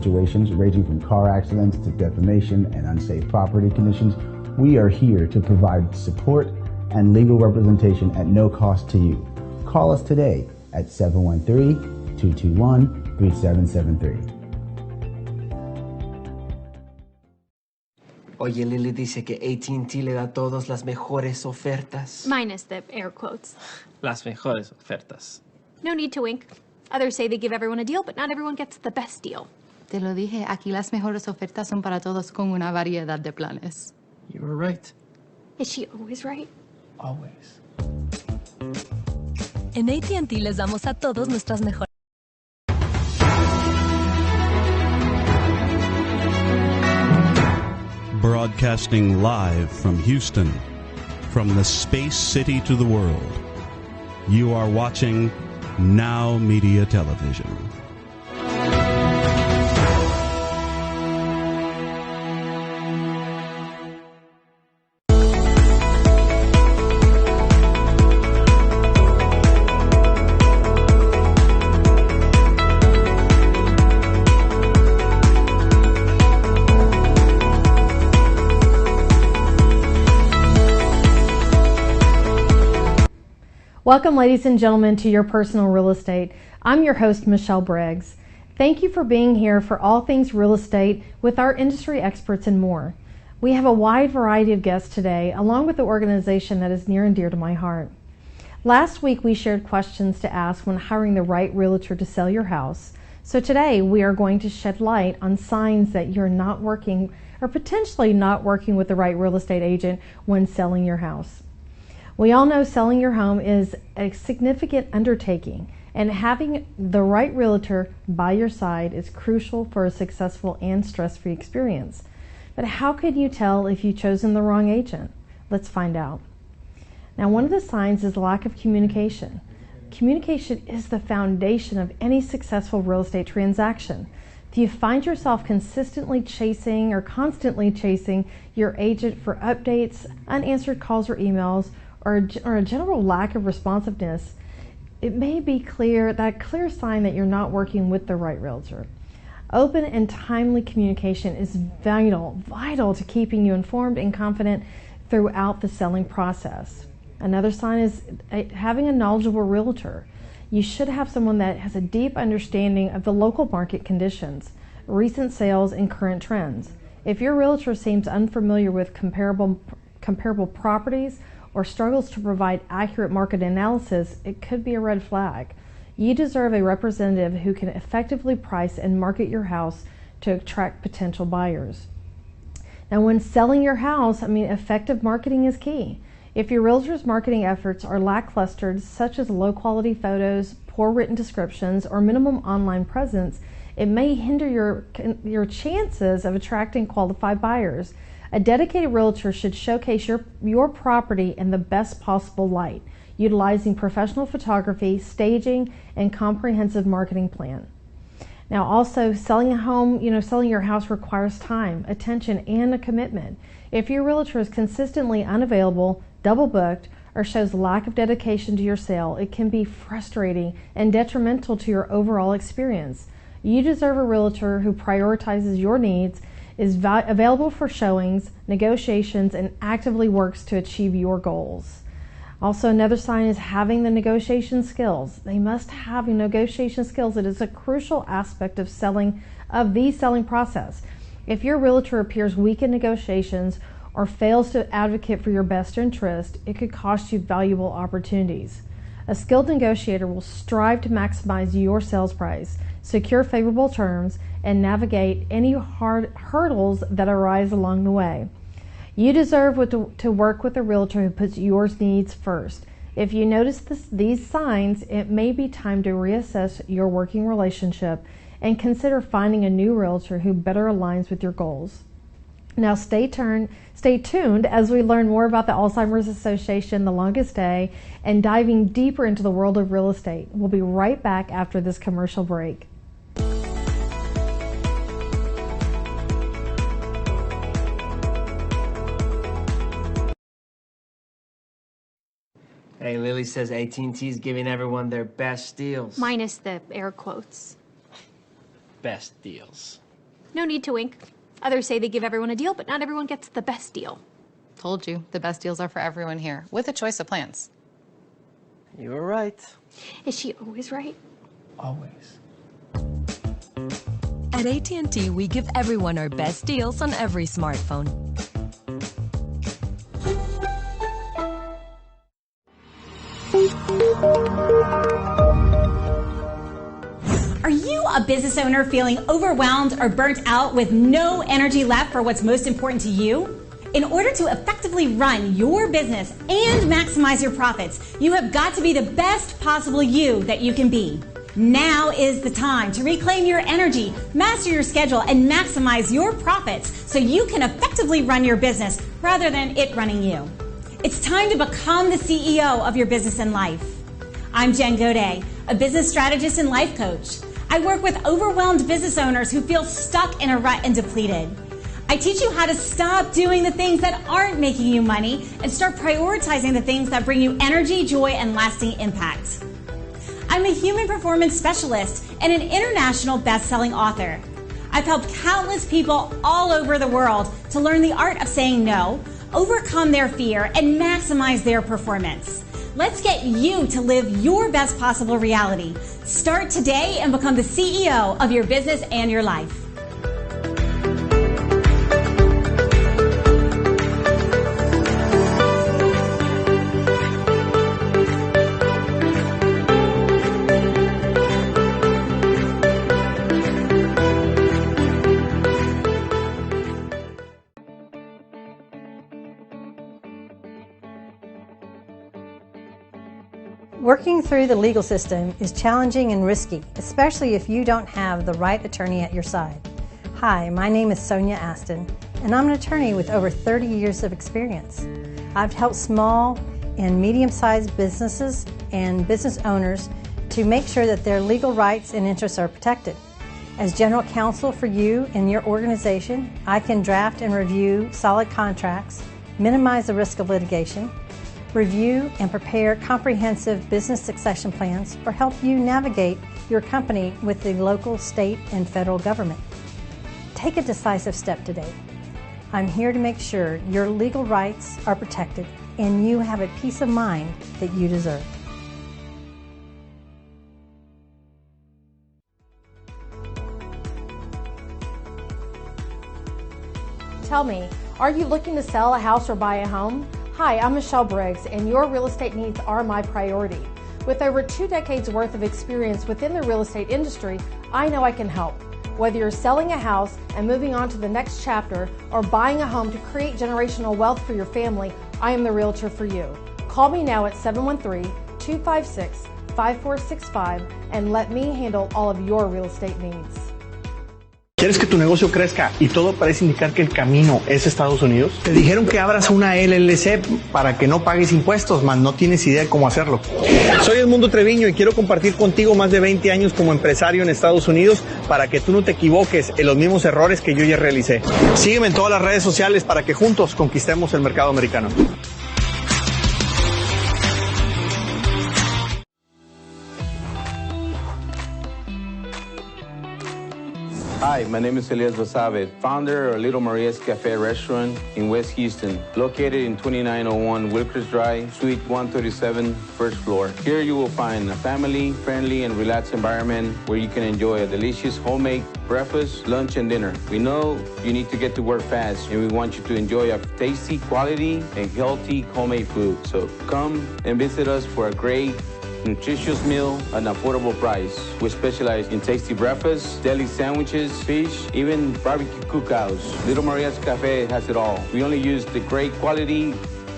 situations ranging from car accidents to defamation and unsafe property conditions, we are here to provide support and legal representation at no cost to you. Call us today at 713-221-3773. Oye, Lily dice que AT&T le da a todos las mejores ofertas. Minus the air quotes. Las mejores ofertas. No need to wink. Others say they give everyone a deal, but not everyone gets the best deal. Te lo dije, aquí las mejores ofertas son para todos con una variedad de planes. You were right. Is she always right? Always. En AT&T les damos a todos nuestras mejores. Broadcasting live from Houston, from the space city to the world, you are watching Now Media Television. Welcome, ladies and gentlemen, to Your Personal Real Estate. I'm your host, Michelle Briggs. Thank you for being here for all things real estate with our industry experts and more. We have a wide variety of guests today, along with the organization that is near and dear to my heart. Last week, we shared questions to ask when hiring the right realtor to sell your house. So today, we are going to shed light on signs that you're not working or potentially not working with the right real estate agent when selling your house. We all know selling your home is a significant undertaking, and having the right realtor by your side is crucial for a successful and stress-free experience. But how can you tell if you've chosen the wrong agent? Let's find out. Now, one of the signs is lack of communication. Communication is the foundation of any successful real estate transaction. If you find yourself consistently chasing or constantly chasing your agent for updates, unanswered calls or emails, or a general lack of responsiveness, it may be clear sign that you're not working with the right realtor. Open and timely communication is vital to keeping you informed and confident throughout the selling process. Another sign is having a knowledgeable realtor. You should have someone that has a deep understanding of the local market conditions, recent sales, and current trends. If your realtor seems unfamiliar with comparable properties or struggles to provide accurate market analysis, it could be a red flag. You deserve a representative who can effectively price and market your house to attract potential buyers. Now, when selling your house, effective marketing is key. If your realtor's marketing efforts are lackluster, such as low quality photos, poor written descriptions, or minimum online presence, it may hinder your chances of attracting qualified buyers. A dedicated realtor should showcase your property in the best possible light, utilizing professional photography, staging, and comprehensive marketing plan. Now, also, selling a home, selling your house requires time, attention, and a commitment. If your realtor is consistently unavailable, double booked, or shows lack of dedication to your sale, it can be frustrating and detrimental to your overall experience. You deserve a realtor who prioritizes your needs, is available for showings, negotiations, and actively works to achieve your goals. Also, another sign is having the negotiation skills. They must have negotiation skills. It is a crucial aspect of the selling process. If your realtor appears weak in negotiations or fails to advocate for your best interest, it could cost you valuable opportunities. A skilled negotiator will strive to maximize your sales price, secure favorable terms, and navigate any hurdles that arise along the way. You deserve to work with a realtor who puts your needs first. If you notice these signs, it may be time to reassess your working relationship and consider finding a new realtor who better aligns with your goals. Now, stay tuned as we learn more about the Alzheimer's Association, The Longest Day, and diving deeper into the world of real estate. We'll be right back after this commercial break. Hey, Lily says AT&T is giving everyone their best deals. Minus the air quotes. Best deals. No need to wink. Others say they give everyone a deal, but not everyone gets the best deal. Told you, the best deals are for everyone here, with a choice of plans. You were right. Is she always right? Always. At AT&T, we give everyone our best deals on every smartphone. Are you a business owner feeling overwhelmed or burnt out with no energy left for what's most important to you? In order to effectively run your business and maximize your profits, you have got to be the best possible you that you can be. Now is the time to reclaim your energy, master your schedule, and maximize your profits so you can effectively run your business rather than it running you. It's time to become the CEO of your business and life. I'm Jen Godet, a business strategist and life coach. I work with overwhelmed business owners who feel stuck in a rut and depleted. I teach you how to stop doing the things that aren't making you money and start prioritizing the things that bring you energy, joy, and lasting impact. I'm a human performance specialist and an international best-selling author. I've helped countless people all over the world to learn the art of saying no, overcome their fear, and maximize their performance. Let's get you to live your best possible reality. Start today and become the CEO of your business and your life. Working through the legal system is challenging and risky, especially if you don't have the right attorney at your side. Hi, my name is Sonia Aston, and I'm an attorney with over 30 years of experience. I've helped small and medium-sized businesses and business owners to make sure that their legal rights and interests are protected. As general counsel for you and your organization, I can draft and review solid contracts, minimize the risk of litigation, review and prepare comprehensive business succession plans, or help you navigate your company with the local, state, and federal government. Take a decisive step today. I'm here to make sure your legal rights are protected and you have a peace of mind that you deserve. Tell me, are you looking to sell a house or buy a home? Hi, I'm Michelle Briggs, and your real estate needs are my priority. With over 2 decades worth of experience within the real estate industry, I know I can help. Whether you're selling a house and moving on to the next chapter or buying a home to create generational wealth for your family, I am the realtor for you. Call me now at 713-256-5465 and let me handle all of your real estate needs. ¿Quieres que tu negocio crezca y todo parece indicar que el camino es Estados Unidos? Te dijeron que abras una LLC para que no pagues impuestos, mas no tienes idea de cómo hacerlo. Soy Edmundo Treviño y quiero compartir contigo más de 20 años como empresario en Estados Unidos para que tú no te equivoques en los mismos errores que yo ya realicé. Sígueme en todas las redes sociales para que juntos conquistemos el mercado americano. Hi, my name is Elias Basabe, founder of Little Maria's Cafe restaurant in West Houston, located in 2901 Wilkers Drive, Suite 137, first floor. Here you will find a family-friendly and relaxed environment where you can enjoy a delicious homemade breakfast, lunch, and dinner. We know you need to get to work fast, and we want you to enjoy a tasty, quality, and healthy homemade food. So come and visit us for a great nutritious meal at an affordable price. We specialize in tasty breakfasts, deli sandwiches, fish, even barbecue cookouts. Little Maria's Cafe has it all. We only use the great quality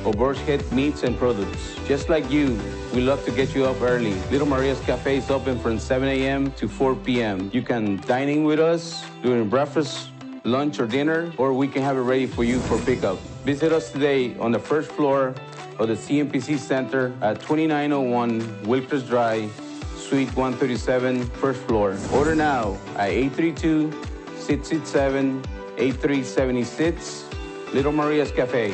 of bird's head meats and products. Just like you, we love to get you up early. Little Maria's Cafe is open from 7 a.m. to 4 p.m. You can dine in with us during breakfast, lunch, or dinner, or we can have it ready for you for pickup. Visit us today on the first floor of the CMPC Center at 2901 Wilkers Drive, Suite 137, first floor. Order now at 832-667-8376, Little Maria's Cafe.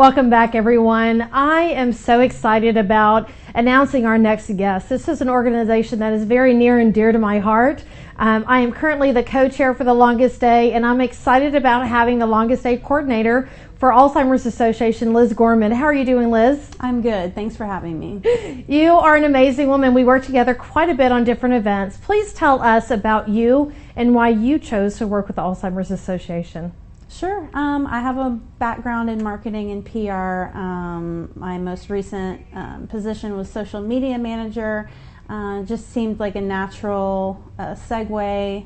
Welcome back, everyone. I am so excited about announcing our next guest. This is an organization that is very near and dear to my heart. I am currently the co-chair for the Longest Day, and I'm excited about having the Longest Day coordinator for Alzheimer's Association, Liz Gorman. How are you doing, Liz? I'm good. Thanks for having me. You are an amazing woman. We work together quite a bit on different events. Please tell us about you and why you chose to work with the Alzheimer's Association. Sure. I have a background in marketing and PR. My most recent position was social media manager. Just seemed like a natural segue.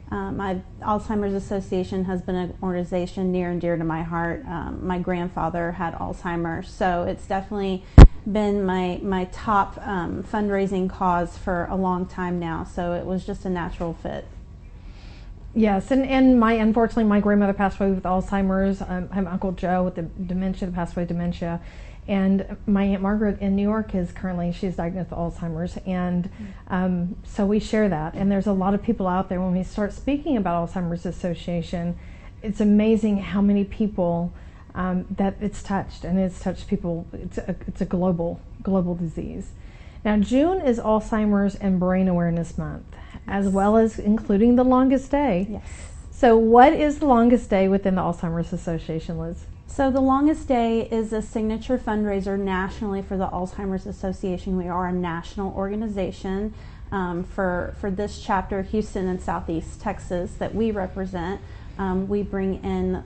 My Alzheimer's Association has been an organization near and dear to my heart. My grandfather had Alzheimer's, so it's definitely been my top fundraising cause for a long time now, so it was just a natural fit. Yes, and unfortunately my grandmother passed away with Alzheimer's. I have Uncle Joe with the dementia, passed away with dementia. And my Aunt Margaret in New York she's diagnosed with Alzheimer's, and so we share that. And there's a lot of people out there, when we start speaking about Alzheimer's Association, it's amazing how many people that it's touched, and it's touched people. It's a global disease. Now, June is Alzheimer's and Brain Awareness Month, as well as including the Longest Day. Yes. So what is the Longest Day within the Alzheimer's Association, Liz? So the Longest Day is a signature fundraiser nationally for the Alzheimer's Association. We are a national organization for this chapter, Houston and Southeast Texas, that we represent. We bring in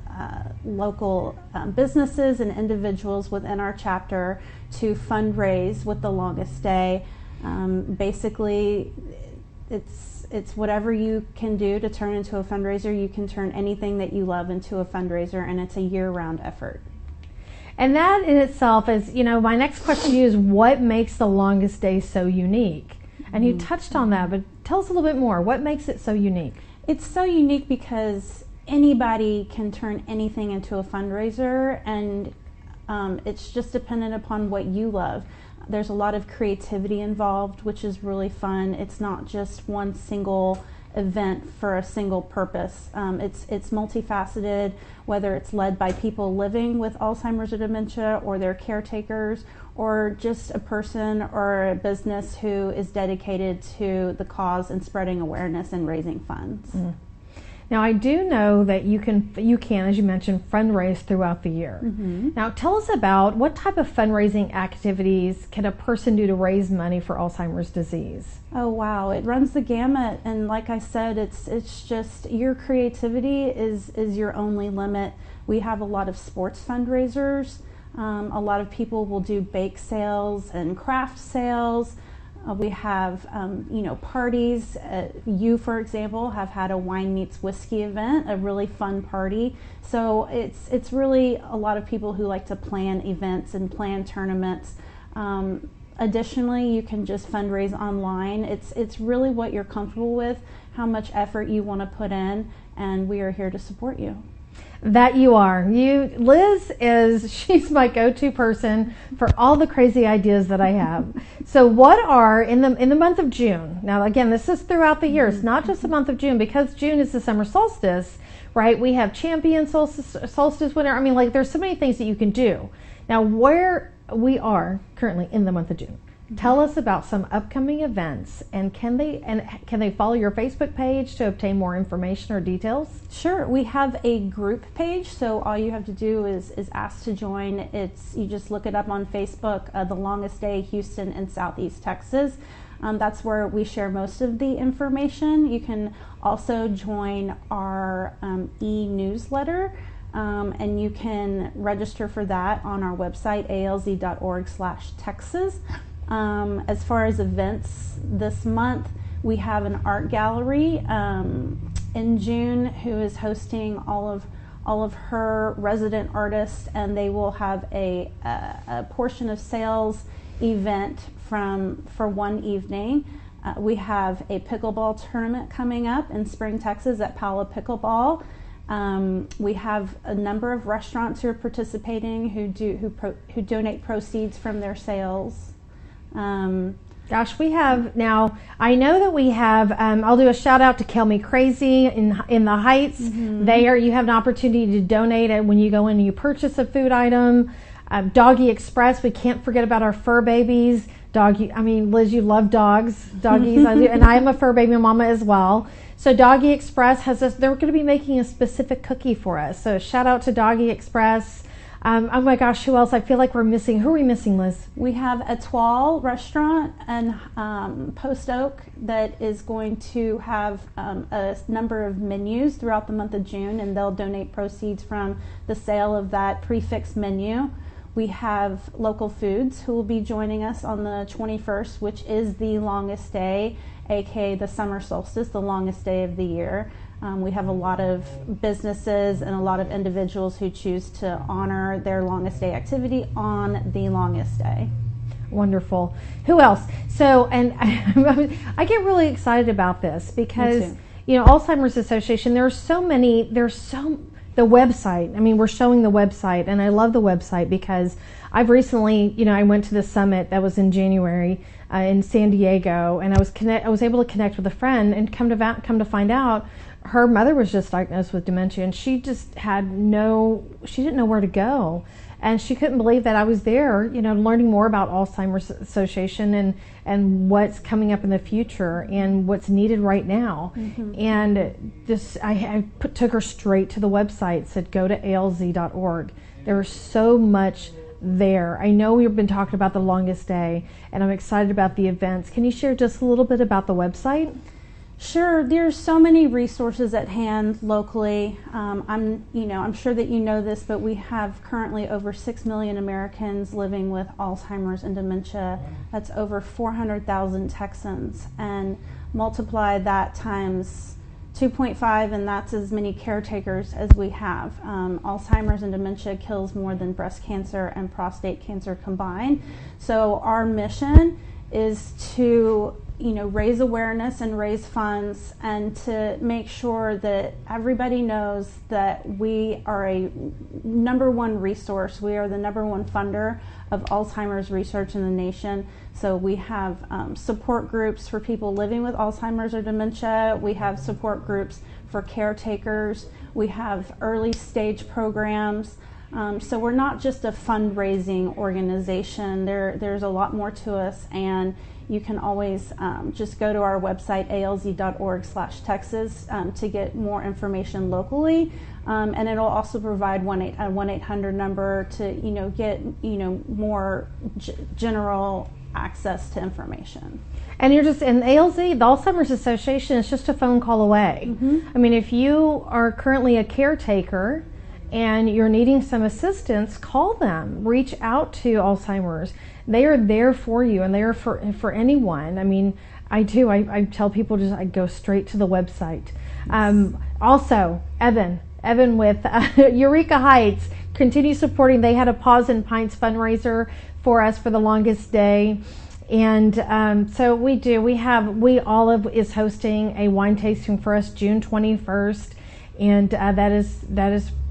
local businesses and individuals within our chapter to fundraise with the Longest Day. Basically, it's whatever you can do to turn into a fundraiser. You can turn anything that you love into a fundraiser, and it's a year-round effort. And that in itself is, my next question to you is, what makes the Longest Day so unique? And you touched on that, but tell us a little bit more. What makes it so unique? It's so unique because anybody can turn anything into a fundraiser, and it's just dependent upon what you love. There's a lot of creativity involved, which is really fun. It's not just one single event for a single purpose. It's multifaceted, whether it's led by people living with Alzheimer's or dementia, or their caretakers, or just a person or a business who is dedicated to the cause and spreading awareness and raising funds. Now, I do know that you can, as you mentioned, fundraise throughout the year. Now, tell us about what type of fundraising activities can a person do to raise money for Alzheimer's disease? Oh, wow. It runs the gamut. And like I said, it's just your creativity is your only limit. We have a lot of sports fundraisers. A lot of people will do bake sales and craft sales. We have, parties. You, for example, have had a wine meets whiskey event, a really fun party. So it's really a lot of people who like to plan events and plan tournaments. Additionally, you can just fundraise online. It's really what you're comfortable with, how much effort you want to put in, and we are here to support you. That you are. Liz she's my go-to person for all the crazy ideas that I have. So what are, in the month of June, now again, this is throughout the year, it's not just the month of June, because June is the summer solstice, right? We have champion solstice, winter, there's so many things that you can do. Now, where we are currently in the month of June, tell us about some upcoming events, and can they follow your Facebook page to obtain more information or details? Sure. We have a group page, so all you have to do is ask to join. You just look it up on Facebook, The Longest Day, Houston and Southeast Texas. That's where we share most of the information. You can also join our e-newsletter. And you can register for that on our website, alz.org/Texas. As far as events this month, we have an art gallery in June who is hosting all of her resident artists, and they will have a portion of sales event for one evening. We have a pickleball tournament coming up in Spring, Texas at Pala Pickleball. We have a number of restaurants who are participating who donate proceeds from their sales. Gosh, we have now, I know that we have, I'll do a shout out to Kill Me Crazy in the Heights. You have an opportunity to donate it when you go in and you purchase a food item. Doggy Express, we can't forget about our fur babies. Liz, you love doggies, and I am a fur baby mama as well. So Doggy Express they're going to be making a specific cookie for us. So shout out to Doggy Express. Oh my gosh, who else? I feel like we're missing. Who are we missing, Liz? We have Etoile Restaurant and Post Oak that is going to have a number of menus throughout the month of June, and they'll donate proceeds from the sale of that prefix menu. We have Local Foods who will be joining us on the 21st, which is the longest day, aka the summer solstice, the longest day of the year. We have a lot of businesses and a lot of individuals who choose to honor their longest day activity on the longest day. Wonderful. Who else? So, and I get really excited about this because, Alzheimer's Association, the website, we're showing the website, and I love the website because I've recently, I went to the summit that was in January in San Diego, and I was able to connect with a friend, and come to find out her mother was just diagnosed with dementia, and she just she didn't know where to go. And she couldn't believe that I was there, learning more about Alzheimer's Association and what's coming up in the future and what's needed right now. Mm-hmm. And I took her straight to the website, said go to alz.org. There was so much there. I know we've been talking about the longest day, and I'm excited about the events. Can you share just a little bit about the website? Sure. There's so many resources at hand locally. I'm sure that you know this, but we have currently over 6 million Americans living with Alzheimer's and dementia. That's over 400,000 Texans, and multiply that times 2.5, and that's as many caretakers as we have. Alzheimer's and dementia kills more than breast cancer and prostate cancer combined. So our mission is to raise awareness and raise funds, and to make sure that everybody knows that we are a number one resource. We are the number one funder of Alzheimer's research in the nation. So we have support groups for people living with Alzheimer's or dementia. We have support groups for caretakers. We have early stage programs. So we're not just a fundraising organization. There's a lot more to us, and you can always just go to our website, alz.org/Texas, to get more information locally. And it'll also provide a 1-800 number to get more general access to information. And ALZ, the Alzheimer's Association, is just a phone call away. Mm-hmm. If you are currently a caretaker and you're needing some assistance, call them. Reach out to Alzheimer's. They are there for you, and they are for anyone. I tell people I go straight to the website. Also, Evan with Eureka Heights, continue supporting. They had a Paws and Pints fundraiser for us for the longest day. And so we Olive is hosting a wine tasting for us June 21st, and that is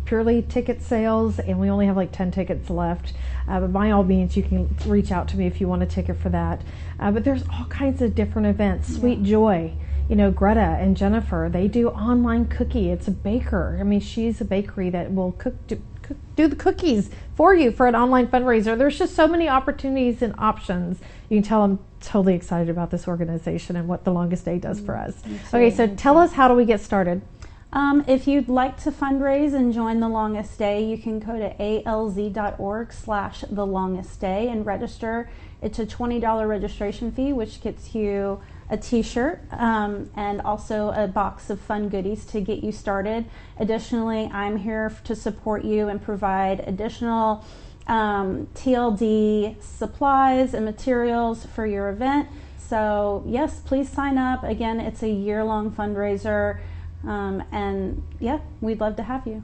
purely ticket sales, and we only have like 10 tickets left. But by all means, you can reach out to me if you want a ticket for that. But there's all kinds of different events. Yeah. Sweet Joy, Greta and Jennifer, they do online cookie. It's a baker. She's a bakery that will do the cookies for you for an online fundraiser. There's just so many opportunities and options. You can tell I'm totally excited about this organization and what the longest day does for us. Okay, so tell us, how do we get started? If you'd like to fundraise and join the longest day, you can go to alz.org/thelongestday and register. It's a $20 registration fee, which gets you a t-shirt and also a box of fun goodies to get you started. Additionally, I'm here to support you and provide additional TLD supplies and materials for your event. So yes, please sign up. Again, it's a year-long fundraiser. And yeah, we'd love to have you.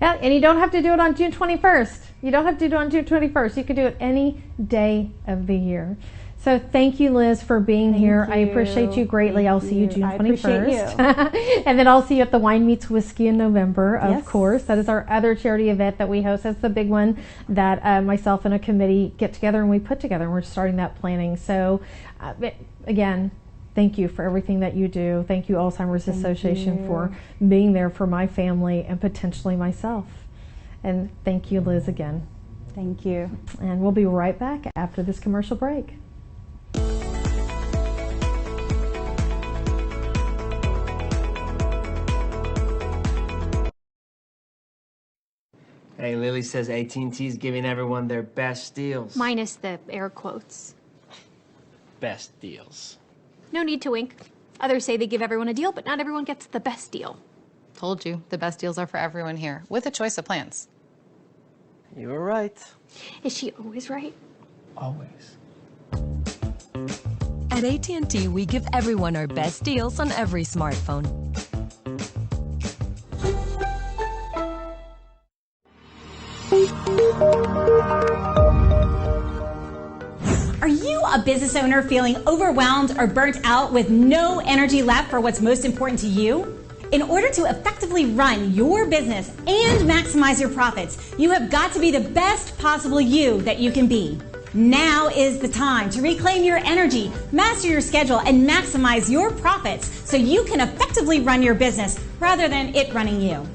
Yeah, and you don't have to do it on June 21st. You don't have to do it on June 21st. You can do it any day of the year. So thank you, Liz, for being here. I appreciate you greatly. I'll see you June 21st. I appreciate you. And then I'll see you at the Wine Meets Whiskey in November, of course. That is our other charity event that we host. That's the big one that myself and a committee get together and we put together, and we're starting that planning. So again, thank you for everything that you do. Thank you, Alzheimer's Association, for being there for my family and potentially myself. And thank you, Liz, again. Thank you. And we'll be right back after this commercial break. Hey, Lily says AT&T is giving everyone their best deals. Minus the air quotes. Best deals. No need to wink. Others say they give everyone a deal, but not everyone gets the best deal. Told you, the best deals are for everyone here, with a choice of plans. You were right. Is she always right? Always. At AT&T, we give everyone our best deals on every smartphone. Are you a business owner feeling overwhelmed or burnt out with no energy left for what's most important to you? In order to effectively run your business and maximize your profits, you have got to be the best possible you that you can be. Now is the time to reclaim your energy, master your schedule, and maximize your profits so you can effectively run your business rather than it running you.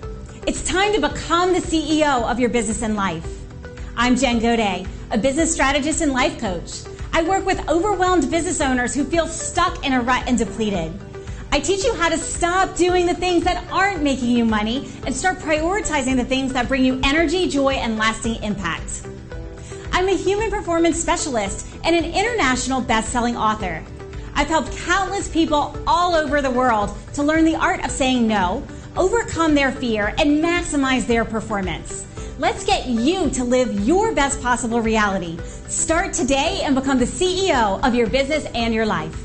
It's time to become the CEO of your business and life. I'm Jen Godet, a business strategist and life coach. I work with overwhelmed business owners who feel stuck in a rut and depleted. I teach you how to stop doing the things that aren't making you money and start prioritizing the things that bring you energy, joy, and lasting impact. I'm a human performance specialist and an international best-selling author. I've helped countless people all over the world to learn the art of saying no, overcome their fear, and maximize their performance. Let's get you to live your best possible reality. Start today and become the CEO of your business and your life.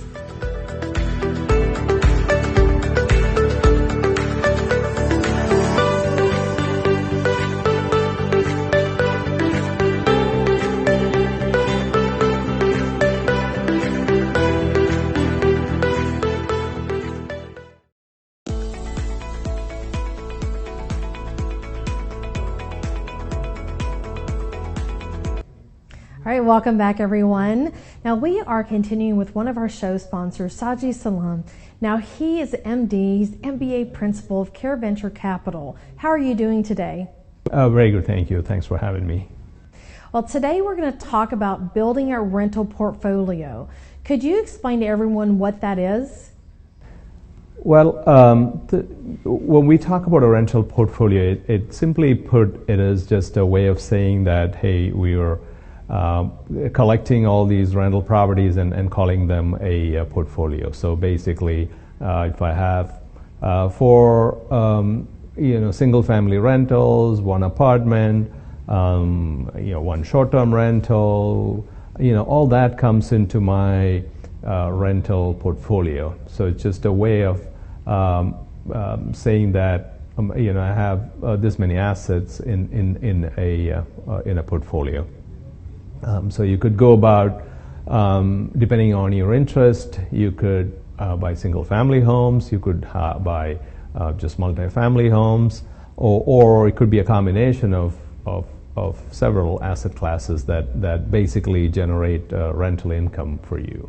All right, welcome back, everyone. Now, we are continuing with one of our show sponsors, Saji Salam. Now, he is MD, he's MBA principal of Careventures Capital. How are you doing today? Very good, thank you. Thanks for having me. Well, today we're going to talk about building a rental portfolio. Could you explain to everyone what that is? Well, when we talk about a rental portfolio, it simply put, it is just a way of saying that, hey, we are collecting all these rental properties and calling them a portfolio. So basically, if I have four single family rentals, one apartment, one short-term rental, all that comes into my rental portfolio. So it's just a way of saying that I have this many assets in a portfolio. So you could go about, depending on your interest, you could buy single-family homes, you could buy just multi-family homes, or it could be a combination of several asset classes that basically generate rental income for you.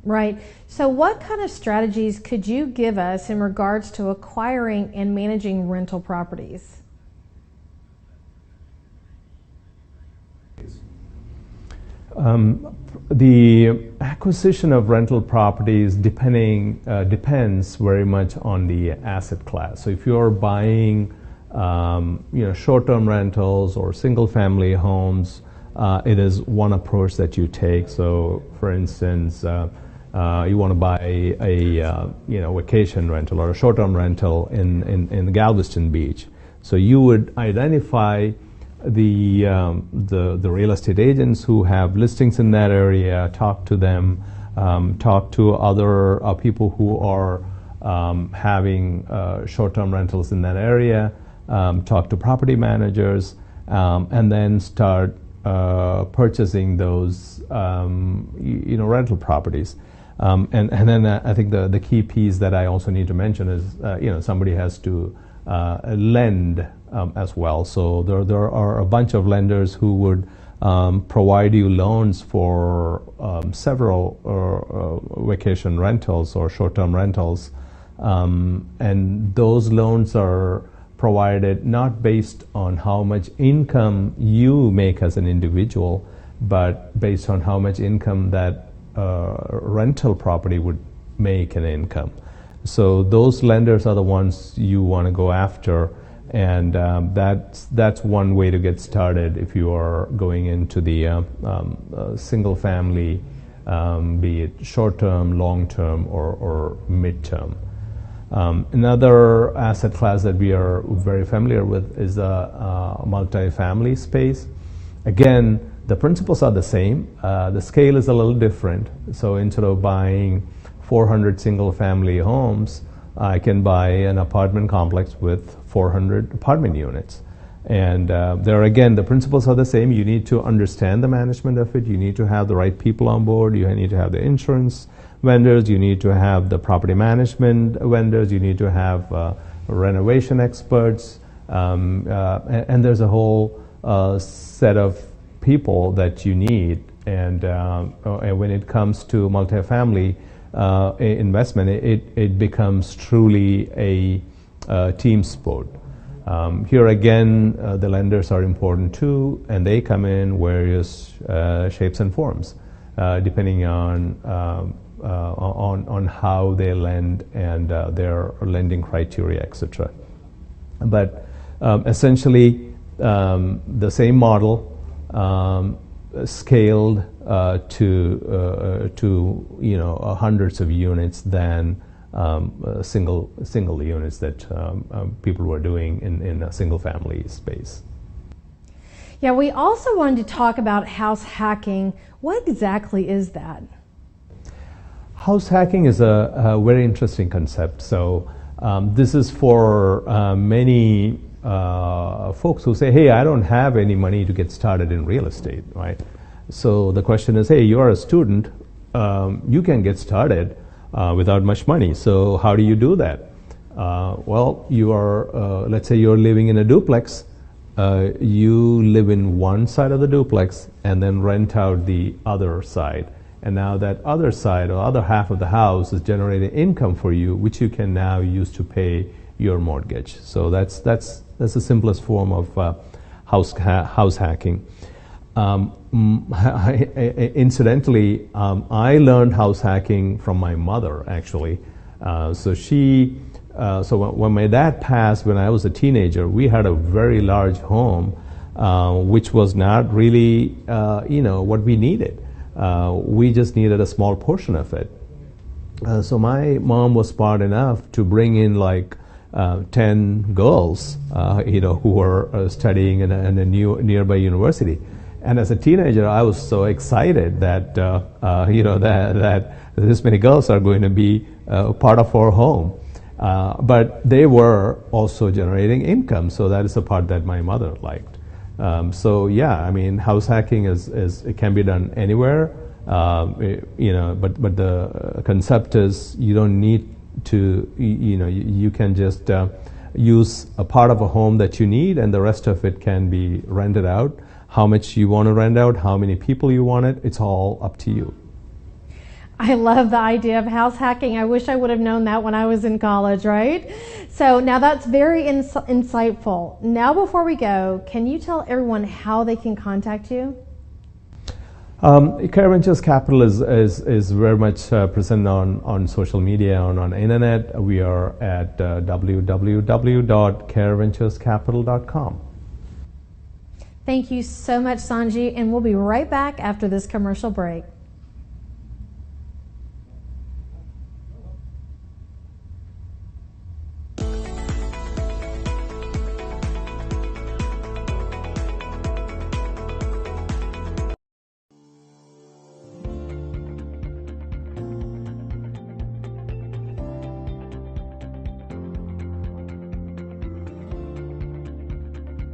Right. So what kind of strategies could you give us in regards to acquiring and managing rental properties? The acquisition of rental properties depends very much on the asset class. So if you're buying short-term rentals or single-family homes, it is one approach that you take. So, for instance, you want to buy a vacation rental or a short-term rental in Galveston Beach. So you would identify the real estate agents who have listings in that area, talk to them, talk to other people who are having short-term rentals in that area, talk to property managers, and then start purchasing those rental properties. And then I think the key piece that I also need to mention is somebody has to lend as well. So there are a bunch of lenders who would provide you loans for several vacation rentals or short-term rentals, and those loans are provided not based on how much income you make as an individual, but based on how much income that rental property would make an income. So those lenders are the ones you want to go after, and that's one way to get started if you are going into the single family, be it short-term, long-term, or mid-term. Another asset class that we are very familiar with is the multifamily space. Again, the principles are the same. The scale is a little different. So instead of buying 400 single-family homes, I can buy an apartment complex with 400 apartment units. And there again, the principles are the same. You need to understand the management of it. You need to have the right people on board. You need to have the insurance vendors. You need to have the property management vendors. You need to have renovation experts. And there's a whole set of people that you need. And when it comes to multifamily investment, it becomes truly a team sport. Here again, the lenders are important too, and they come in various shapes and forms, depending on how they lend and their lending criteria, etc. But essentially, the same model, scaled to hundreds of units than single units that people were doing in a single family space. Yeah, we also wanted to talk about house hacking. What exactly is that? House hacking is a very interesting concept. So this is for many folks who say, hey, I don't have any money to get started in real estate, right? So the question is, hey, you're a student, you can get started without much money. So how do you do that? Well, you are, let's say you're living in a duplex. You live in one side of the duplex and then rent out the other side. And now that other side or other half of the house is generating income for you, which you can now use to pay your mortgage. So that's the simplest form of house hacking. Incidentally, I learned house hacking from my mother, actually. So when my dad passed when I was a teenager, we had a very large home, which was not really, what we needed. We just needed a small portion of it. So my mom was smart enough to bring in like 10 girls, who were studying in a nearby university. And as a teenager, I was so excited that that this many girls are going to be part of our home. But they were also generating income, so that is the part that my mother liked. So yeah, I mean, house hacking is it can be done anywhere, but the concept is you don't need to, you can just use a part of a home that you need, and the rest of it can be rented out. How much you want to rent out, how many people you want it, it's all up to you. I love the idea of house hacking. I wish I would have known that when I was in college, right? So now that's very insightful. Now before we go, can you tell everyone how they can contact you? Careventures Capital is very much present on social media and on internet. We are at www.careventurescapital.com. Thank you so much, Saji, and we'll be right back after this commercial break.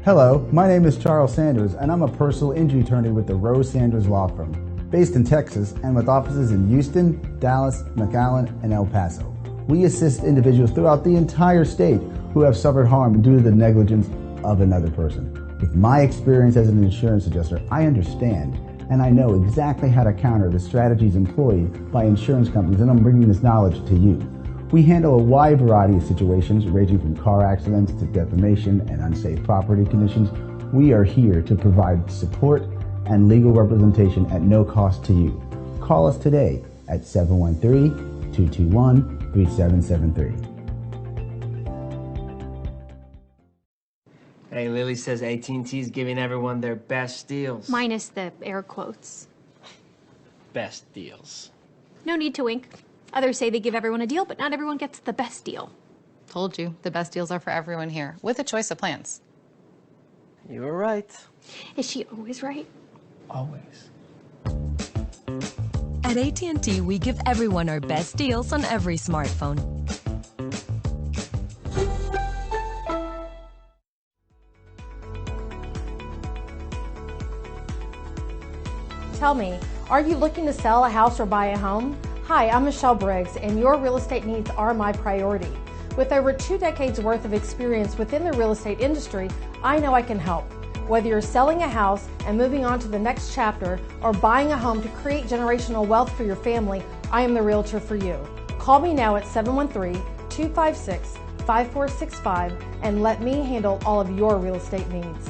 Hello, my name is Charles Sanders, and I'm a personal injury attorney with the Rose Sanders Law Firm, based in Texas and with offices in Houston, Dallas, McAllen, and El Paso. We assist individuals throughout the entire state who have suffered harm due to the negligence of another person. With my experience as an insurance adjuster, I understand and I know exactly how to counter the strategies employed by insurance companies, and I'm bringing this knowledge to you. We handle a wide variety of situations ranging from car accidents to defamation and unsafe property conditions. We are here to provide support and legal representation at no cost to you. Call us today at 713-221-3773. Hey, Lily says AT&T's giving everyone their best deals. Minus the air quotes. Best deals. No need to wink. Others say they give everyone a deal, but not everyone gets the best deal. Told you, the best deals are for everyone here, with a choice of plans. You were right. Is she always right? Always. At AT&T, we give everyone our best deals on every smartphone. Tell me, are you looking to sell a house or buy a home? Hi, I'm Michelle Briggs, and your real estate needs are my priority. With over 2 decades worth of experience within the real estate industry, I know I can help. Whether you're selling a house and moving on to the next chapter or buying a home to create generational wealth for your family, I am the realtor for you. Call me now at 713-256-5465 and let me handle all of your real estate needs.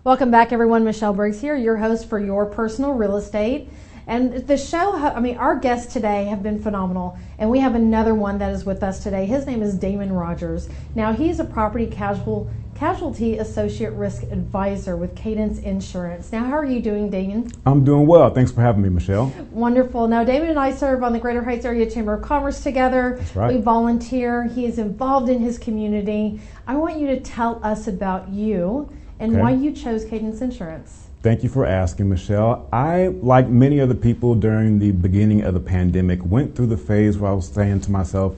Welcome back, everyone. Michelle Briggs here, your host for Your Personal Real Estate. And the show, our guests today have been phenomenal. And we have another one that is with us today. His name is Damon Rogers. Now, he's a property casualty associate risk advisor with Cadence Insurance. Now, how are you doing, Damon? I'm doing well. Thanks for having me, Michelle. Wonderful. Now, Damon and I serve on the Greater Heights Area Chamber of Commerce together. That's right. We volunteer. He is involved in his community. I want you to tell us about you and why you chose Cadence Insurance. Thank you for asking, Michelle. I, like many other people during the beginning of the pandemic, went through the phase where I was saying to myself,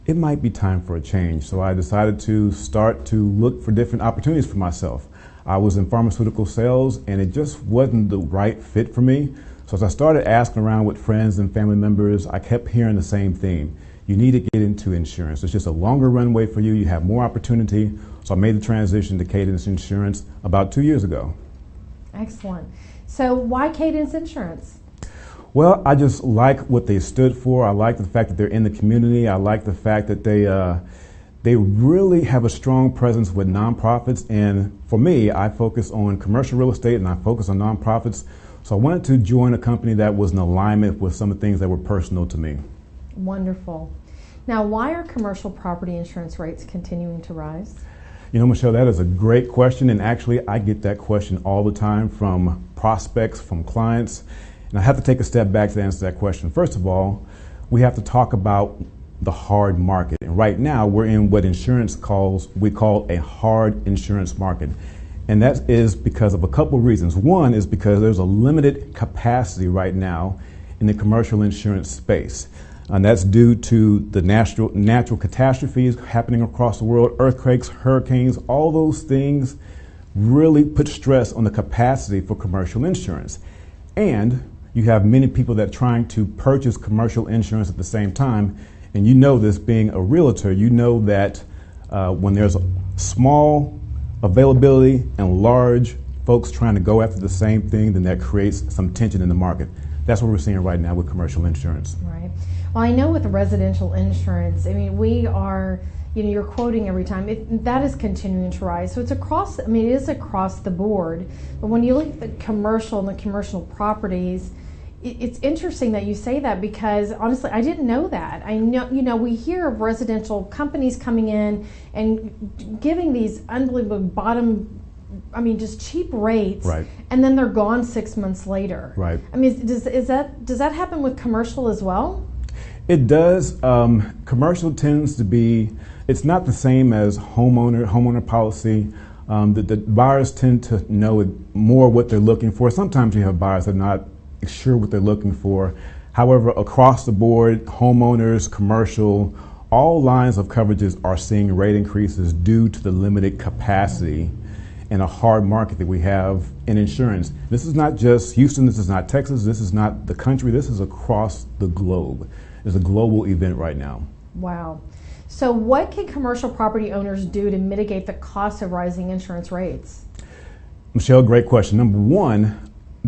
it might be time for a change. So I decided to start to look for different opportunities for myself. I was in pharmaceutical sales and it just wasn't the right fit for me. So as I started asking around with friends and family members, I kept hearing the same theme. You need to get into insurance. It's just a longer runway for you. You have more opportunity. So I made the transition to Cadence Insurance about 2 years ago. Excellent. So why Cadence Insurance? Well, I just like what they stood for. I like the fact that they're in the community. I like the fact that they really have a strong presence with nonprofits. And for me, I focus on commercial real estate and I focus on nonprofits. So I wanted to join a company that was in alignment with some of the things that were personal to me. Wonderful. Now, why are commercial property insurance rates continuing to rise? You know, Michelle, that is a great question, and actually I get that question all the time from prospects, from clients, and I have to take a step back to answer that question. First of all, we have to talk about the hard market, and right now we're in what we call a hard insurance market, and that is because of a couple of reasons. One is because there's a limited capacity right now in the commercial insurance space. And that's due to the natural catastrophes happening across the world, earthquakes, hurricanes, all those things really put stress on the capacity for commercial insurance. And you have many people that are trying to purchase commercial insurance at the same time. And you know this, being a realtor, you know that when there's a small availability and large folks trying to go after the same thing, then that creates some tension in the market. That's what we're seeing right now with commercial insurance. Right. Well, I know with residential insurance, I mean, we are, you're quoting every time, that is continuing to rise. So it's across, it is across the board. But when you look at the commercial and the commercial properties, it's interesting that you say that because honestly, I didn't know that. I know, we hear of residential companies coming in and giving these unbelievable just cheap rates, right, and then they're gone 6 months later. Right. Does that happen with commercial as well? It does. Commercial tends to be, it's not the same as homeowner policy. The buyers tend to know more what they're looking for. Sometimes you have buyers that are not sure what they're looking for. However, across the board, homeowners, commercial, all lines of coverages are seeing rate increases due to the limited capacity and a hard market that we have in insurance. This is not just Houston, this is not Texas, this is not the country, this is across the globe. It's a global event right now. Wow. So what can commercial property owners do to mitigate the cost of rising insurance rates? Michelle, great question. Number one,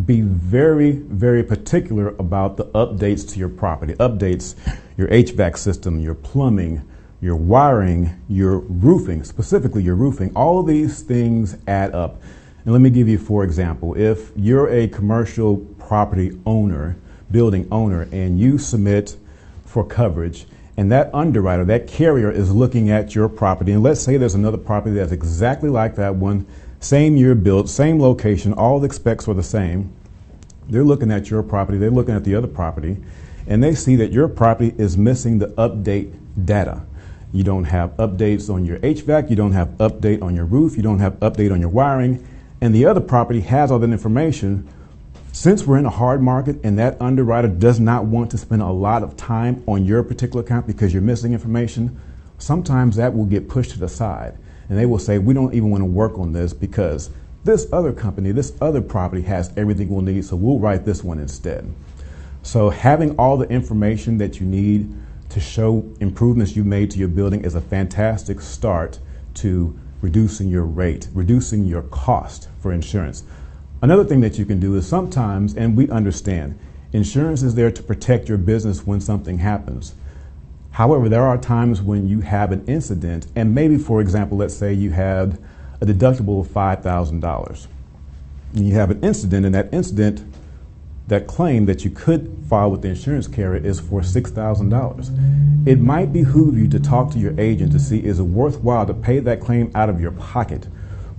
be very, very particular about the updates to your property. Updates, your HVAC system, your plumbing, your wiring, your roofing, specifically your roofing. All of these things add up. And let me give you, for example, if you're a commercial property owner, building owner, and you submit for coverage, and that underwriter, that carrier is looking at your property, and let's say there's another property that's exactly like that one, same year built, same location, all the specs are the same. They're looking at your property, they're looking at the other property, and they see that your property is missing the update data. You don't have updates on your HVAC, you don't have update on your roof, you don't have update on your wiring, and the other property has all that information. Since we're in a hard market and that underwriter does not want to spend a lot of time on your particular account because you're missing information, sometimes that will get pushed to the side. And they will say, we don't even want to work on this because this other company, this other property has everything we'll need, so we'll write this one instead. So having all the information that you need to show improvements you made to your building is a fantastic start to reducing your rate, reducing your cost for insurance. Another thing that you can do is sometimes, and we understand, insurance is there to protect your business when something happens. However, there are times when you have an incident, and maybe, for example, let's say you had a deductible of $5,000. And you have an incident, and that incident, that claim that you could file with the insurance carrier is for $6,000. It might behoove you to talk to your agent to see is it worthwhile to pay that claim out of your pocket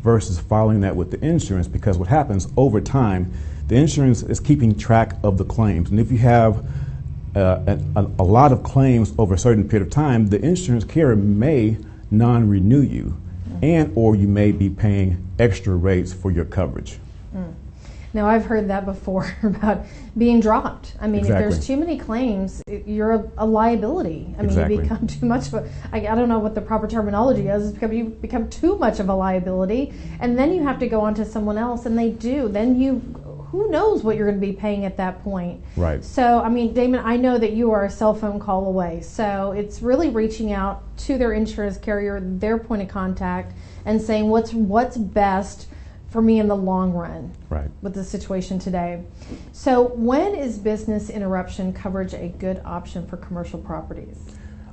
versus filing that with the insurance, because what happens over time, the insurance is keeping track of the claims. And if you have a lot of claims over a certain period of time, the insurance carrier may non-renew you, and or you may be paying extra rates for your coverage. Now, I've heard that before about being dropped. I mean, Exactly. if there's too many claims, you're a liability. I mean, Exactly. you become too much of a, I don't know what the proper terminology is, you become too much of a liability, and then you have to go on to someone else, and they do. Then who knows what you're going to be paying at that point. Right. So, I mean, Damon, I know that you are a cell phone call away. So it's really reaching out to their insurance carrier, their point of contact, and saying what's best for me in the long run. Right. With the situation today. So when is business interruption coverage a good option for commercial properties?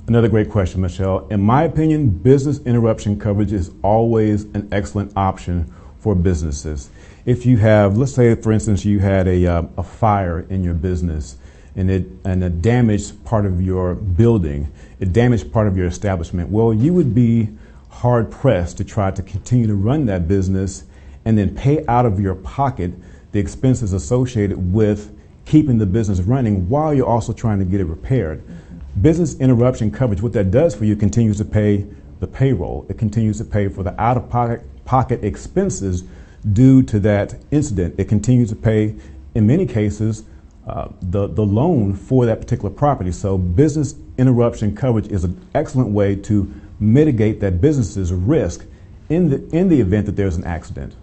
Another great question, Michelle. In my opinion, business interruption coverage is always an excellent option for businesses. If you have, let's say, for instance, you had a fire in your business and it damaged part of your building, it damaged part of your establishment, well, you would be hard pressed to try to continue to run that business and then pay out of your pocket the expenses associated with keeping the business running while you're also trying to get it repaired. Mm-hmm. Business interruption coverage, what that does for you, continues to pay the payroll. It continues to pay for the out-of-pocket expenses due to that incident. It continues to pay, in many cases, the loan for that particular property. So business interruption coverage is an excellent way to mitigate that business's risk in the event that there's an accident.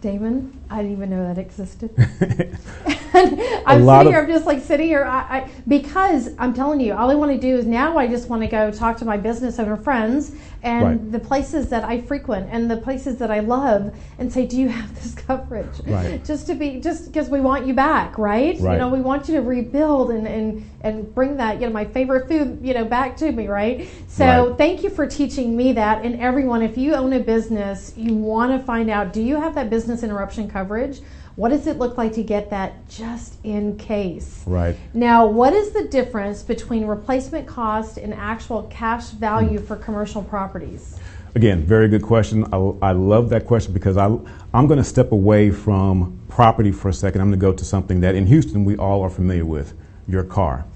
Damon, I didn't even know that existed. I'm just like sitting here, because I'm telling you, all I want to do is now I just want to go talk to my business owner friends and Right. the places that I frequent and the places that I love and say, do you have this coverage? Right. Just because we want you back, right? Right. You know, we want you to rebuild and bring that, my favorite food, back to me, right? So Right. thank you for teaching me that. And everyone, if you own a business, you want to find out, do you have that business interruption coverage? What does it look like to get that just in case? Right. Now, what is the difference between replacement cost and actual cash value for commercial properties? Again, very good question. I love that question because I'm going to step away from property for a second. I'm going to go to something that in Houston we all are familiar with, your car.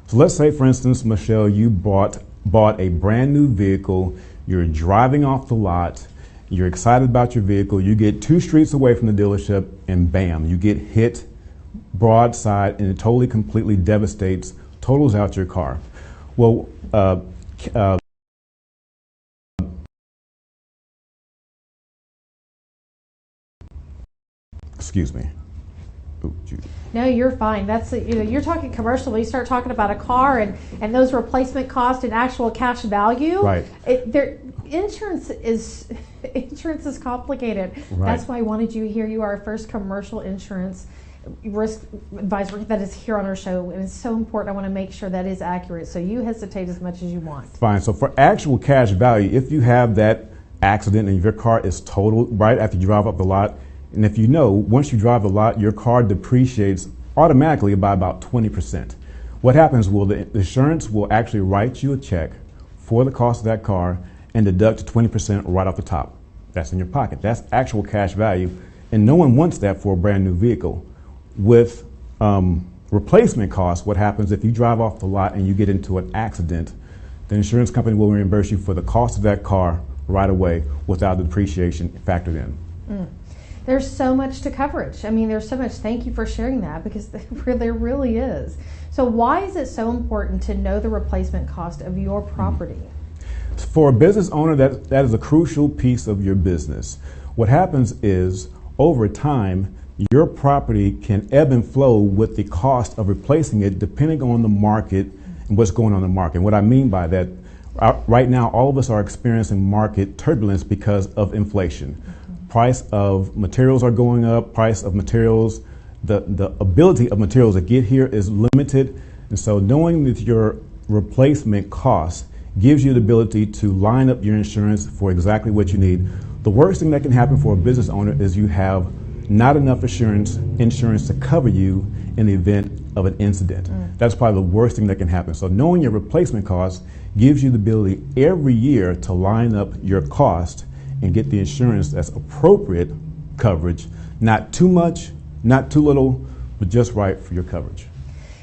So let's say, for instance, Michelle, you bought a brand new vehicle, you're driving off the lot, you're excited about your vehicle, you get 2 streets away from the dealership, and bam, you get hit broadside, and it totally, completely devastates, totals out your car. Well, excuse me. Ooh, No, you're fine. That's you're talking commercial. When you start talking about a car and those replacement cost and actual cash value, Right. insurance is complicated. Right. That's why I wanted you here. You are our first commercial insurance risk advisor that is here on our show, and it's so important. I want to make sure that is accurate, so you hesitate as much as you want. Fine. So for actual cash value, if you have that accident and your car is totaled right after you drive up the lot, and if you know, once you drive the lot, your car depreciates automatically by about 20%. What happens will the insurance will actually write you a check for the cost of that car and deduct 20% right off the top. That's in your pocket. That's actual cash value, and no one wants that for a brand new vehicle. With replacement costs, what happens if you drive off the lot and you get into an accident, the insurance company will reimburse you for the cost of that car right away without the depreciation factored in. There's so much to coverage. I mean, there's so much. Thank you for sharing that, because there really is. So why is it so important to know the replacement cost of your property? For a business owner, that is a crucial piece of your business. What happens is, over time, your property can ebb and flow with the cost of replacing it depending on the market and what's going on in the market. What I mean by that, right now all of us are experiencing market turbulence because of inflation. Price of materials are going up, price of materials, the ability of materials to get here is limited, and so knowing that your replacement cost gives you the ability to line up your insurance for exactly what you need. The worst thing that can happen for a business owner is you have not enough insurance to cover you in the event of an incident. That's probably the worst thing that can happen. So knowing your replacement cost gives you the ability every year to line up your cost and get the insurance that's appropriate coverage, not too much, not too little, but just right for your coverage.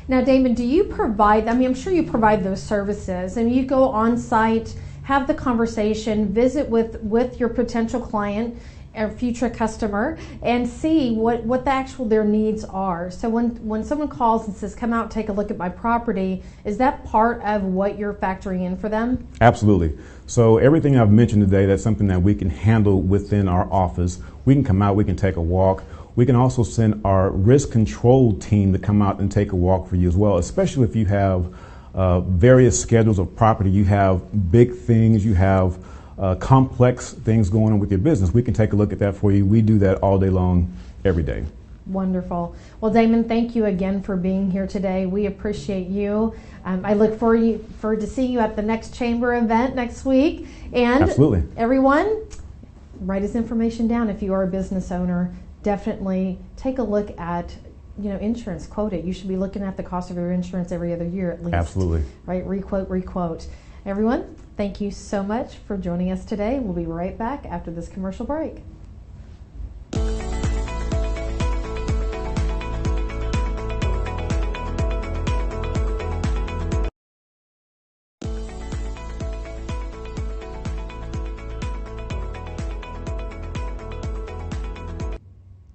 Now, Damon, do you provide, I mean, I'm sure you provide those services, and you go on site, have the conversation, visit with your potential client or future customer, and see what their needs are. So when someone calls and says, come out and take a look at my property, is that part of what you're factoring in for them? Absolutely. So everything I've mentioned today, that's something that we can handle within our office. We can come out, we can take a walk. We can also send our risk control team to come out and take a walk for you as well, especially if you have various schedules of property, you have big things, you have complex things going on with your business. We can take a look at that for you. We do that all day long, every day. Wonderful. Well, Damon, thank you again for being here today. We appreciate you. I look forward to seeing you at the next chamber event next week. And absolutely, everyone, write his information down. If you are a business owner, definitely take a look at insurance. Quote it. You should be looking at the cost of your insurance every other year at least. Absolutely. Right. Requote. Everyone, thank you so much for joining us today. We'll be right back after this commercial break.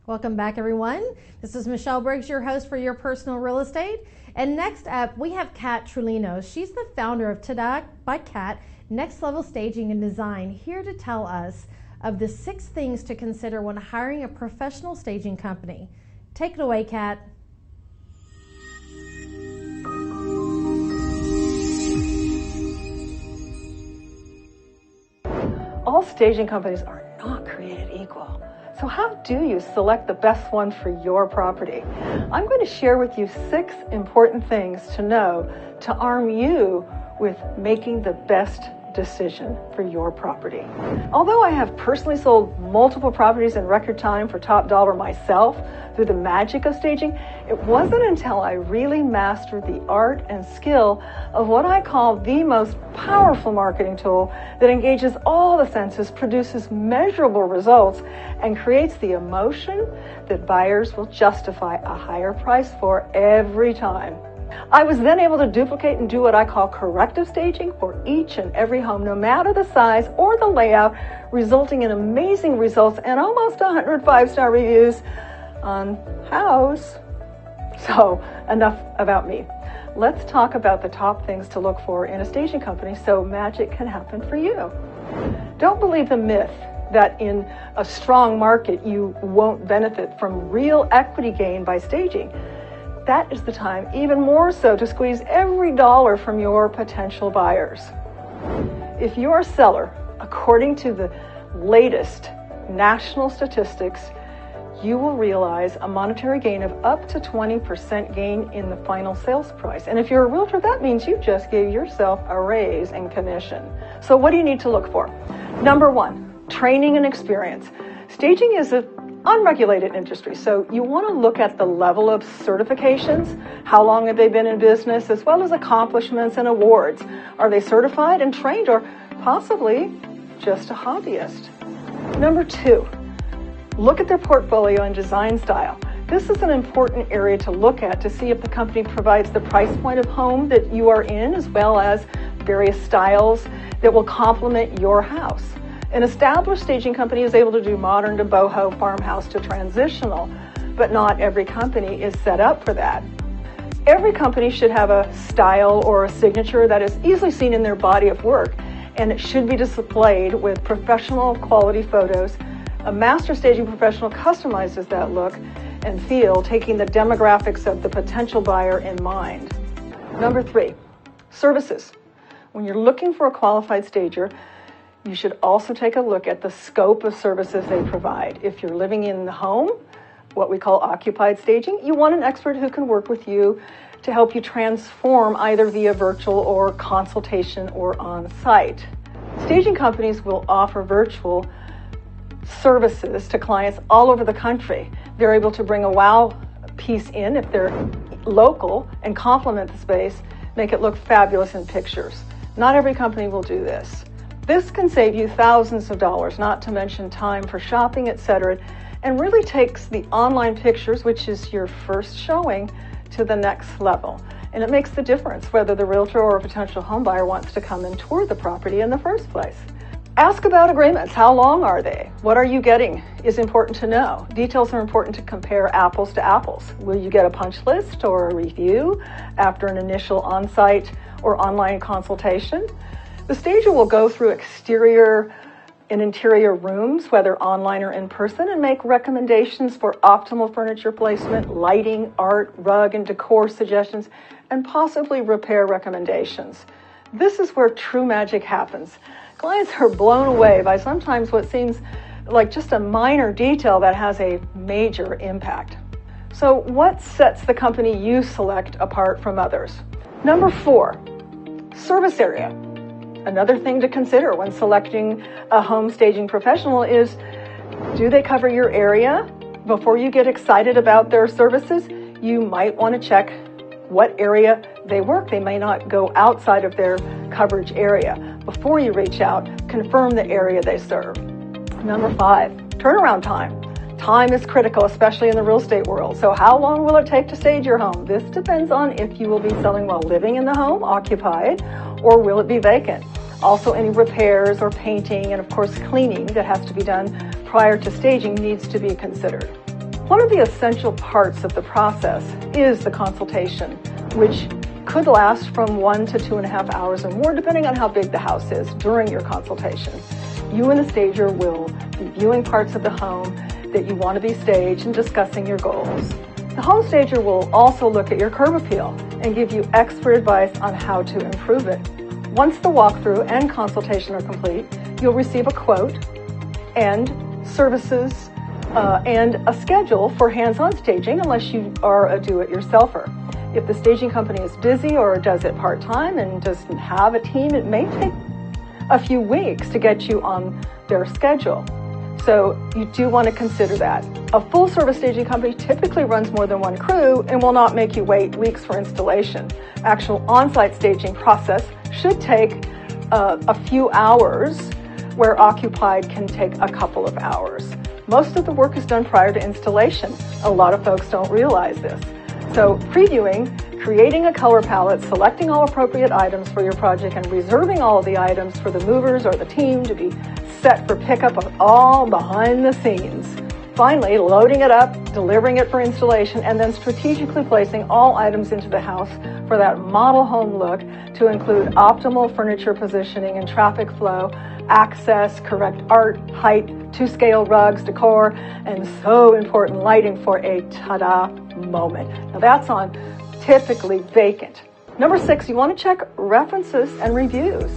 Welcome back, everyone. This is Michelle Briggs, your host for Your Personal Real Estate. And next up, we have Kat Troulinos. She's the founder of Tadak by Kat, Next Level Staging and Design, here to tell us of the 6 things to consider when hiring a professional staging company. Take it away, Kat. All staging companies are not created equal. So how do you select the best one for your property? I'm going to share with you 6 important things to know to arm you with making the best decision for your property. Although I have personally sold multiple properties in record time for top dollar myself through the magic of staging, it wasn't until I really mastered the art and skill of what I call the most powerful marketing tool that engages all the senses, produces measurable results, and creates the emotion that buyers will justify a higher price for every time. I was then able to duplicate and do what I call corrective staging for each and every home, no matter the size or the layout, resulting in amazing results and almost 100 5-star reviews on House. So enough about me. Let's talk about the top things to look for in a staging company so magic can happen for you. Don't believe the myth that in a strong market you won't benefit from real equity gain by staging. That is the time, even more so, to squeeze every dollar from your potential buyers. If you're a seller, a According to the latest national statistics, you will realize a monetary gain of up to 20% gain in the final sales price. And if you're a realtor, that means you just gave yourself a raise in commission. So what do you need to look for? Number one, training and experience. Staging is an unregulated industry, so you want to look at the level of certifications, how long have they been in business, as well as accomplishments and awards. Are they certified and trained, or possibly just a hobbyist? Number two, look at their portfolio and design style. This is an important area to look at to see if the company provides the price point of home that you are in, as well as various styles that will complement your house. An established staging company is able to do modern to boho, farmhouse to transitional, but not every company is set up for that. Every company should have a style or a signature that is easily seen in their body of work, and it should be displayed with professional quality photos. A master staging professional customizes that look and feel, taking the demographics of the potential buyer in mind. Number three, services. When you're looking for a qualified stager, you should also take a look at the scope of services they provide. If you're living in the home, what we call occupied staging, you want an expert who can work with you to help you transform either via virtual or consultation or on-site. Staging companies will offer virtual services to clients all over the country. They're able to bring a wow piece in if they're local and complement the space, make it look fabulous in pictures. Not every company will do this. This can save you thousands of dollars, not to mention time for shopping, etc., and really takes the online pictures, which is your first showing, to the next level. And it makes the difference whether the realtor or a potential home buyer wants to come and tour the property in the first place. Ask about agreements. How long are they? What are you getting is important to know. Details are important to compare apples to apples. Will you get a punch list or a review after an initial on-site or online consultation? The stager will go through exterior and interior rooms, whether online or in person, and make recommendations for optimal furniture placement, lighting, art, rug, and decor suggestions, and possibly repair recommendations. This is where true magic happens. Clients are blown away by sometimes what seems like just a minor detail that has a major impact. So what sets the company you select apart from others? Number four, service area. Another thing to consider when selecting a home staging professional is, do they cover your area? Before you get excited about their services, you might want to check what area they work. They may not go outside of their coverage area. Before you reach out, confirm the area they serve. Number five, turnaround time. Time is critical, especially in the real estate world. So how long will it take to stage your home? This depends on if you will be selling while living in the home, occupied, or will it be vacant. Also, any repairs or painting and, of course, cleaning that has to be done prior to staging needs to be considered. One of the essential parts of the process is the consultation, which could last from 1 to 2.5 hours or more, depending on how big the house is during your consultation. You and the stager will be viewing parts of the home that you want to be staged and discussing your goals. The home stager will also look at your curb appeal and give you expert advice on how to improve it. Once the walkthrough and consultation are complete, you'll receive a quote and services and a schedule for hands-on staging unless you are a do-it-yourselfer. If the staging company is busy or does it part-time and doesn't have a team, it may take a few weeks to get you on their schedule. So you do want to consider that. A full-service staging company typically runs more than one crew and will not make you wait weeks for installation. Actual on-site staging process should take a few hours, where occupied can take a couple of hours. Most of the work is done prior to installation. A lot of folks don't realize this. So previewing, creating a color palette, selecting all appropriate items for your project, and reserving all of the items for the movers or the team to be set for pickup are all behind the scenes. Finally, loading it up, delivering it for installation, and then strategically placing all items into the house for that model home look to include optimal furniture positioning and traffic flow, access, correct art, height, to-scale rugs, decor, and so important, lighting for a ta-da moment. Now that's on typically vacant. Number 6, you want to check references and reviews.